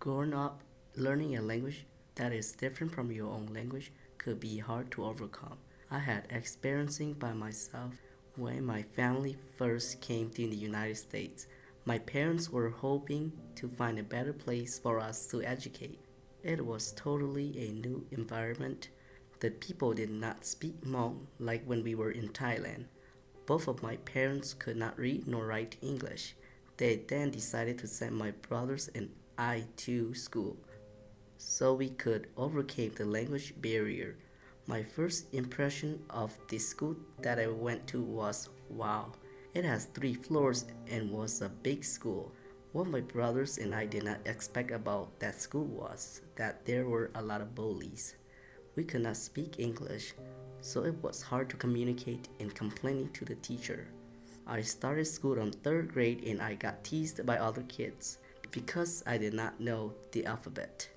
Growing up, learning a language that is different from your own language could be hard to overcome. I had experiencing by myself when my family first came to the United States. My parents were hoping to find a better place for us to educate. It was totally a new environment. The people did not speak Hmong like when we were in Thailand. Both of my parents could not read nor write English. They then decided to send my brothers and I to school so we could overcome the language barrier. My first impression of the school that I went to was wow. It has 3 floors and was a big school. What my brothers and I did not expect about that school was that there were a lot of bullies. We could not speak English, so it was hard to communicate and complaining to the teacher. I started school on 3rd grade and I got teased by other kids because I did not know the alphabet.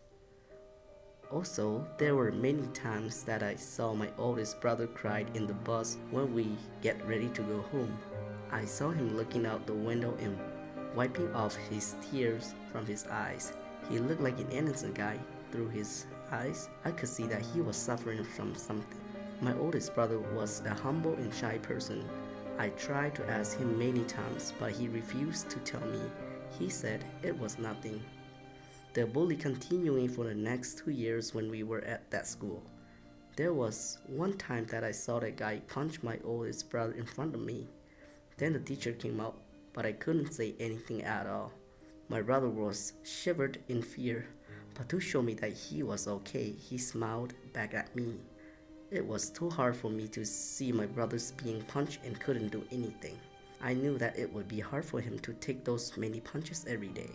Also, there were many times that I saw my oldest brother cried in the bus when we get ready to go home. I saw him looking out the window and wiping off his tears from his eyes. He looked like an innocent guy. Through his eyes, I could see that he was suffering from something. My oldest brother was a humble and shy person. I tried to ask him many times, but he refused to tell me. He said it was nothing. The bully continuing for the next 2 years when we were at that school. There was one time that I saw that guy punch my oldest brother in front of me. Then the teacher came out, but I couldn't say anything at all. My brother was shivered in fear, but to show me that he was okay, he smiled back at me. It was too hard for me to see my brothers being punched and couldn't do anything. I knew that it would be hard for him to take those many punches every day.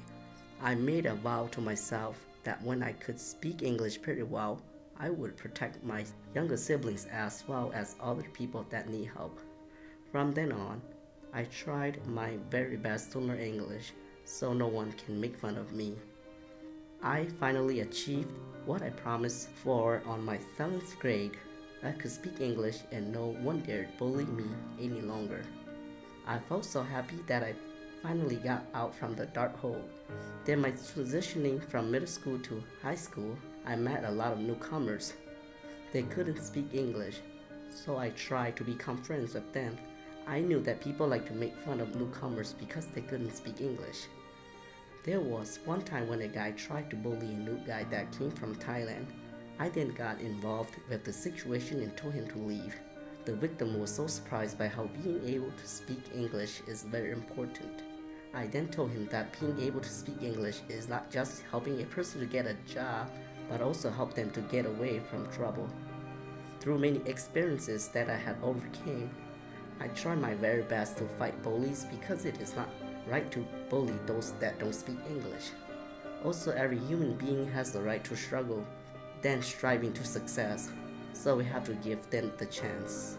I made a vow to myself that when I could speak English pretty well, I would protect my younger siblings as well as other people that need help. From then on, I tried my very best to learn English so no one can make fun of me. I finally achieved what I promised for on my 7th grade. I could speak English and no one dared bully me any longer. I felt so happy that I finally got out from the dark hole. Then my transitioning from middle school to high school, I met a lot of newcomers. They couldn't speak English, so I tried to become friends with them. I knew that people like to make fun of newcomers because they couldn't speak English. There was one time when a guy tried to bully a new guy that came from Thailand. I then got involved with the situation and told him to leave. The victim was so surprised by how being able to speak English is very important. I then told him that being able to speak English is not just helping a person to get a job, but also help them to get away from trouble. Through many experiences that I had overcame, I tried my very best to fight bullies because it is not right to bully those that don't speak English. Also, every human being has the right to struggle, then striving to success, so we have to give them the chance.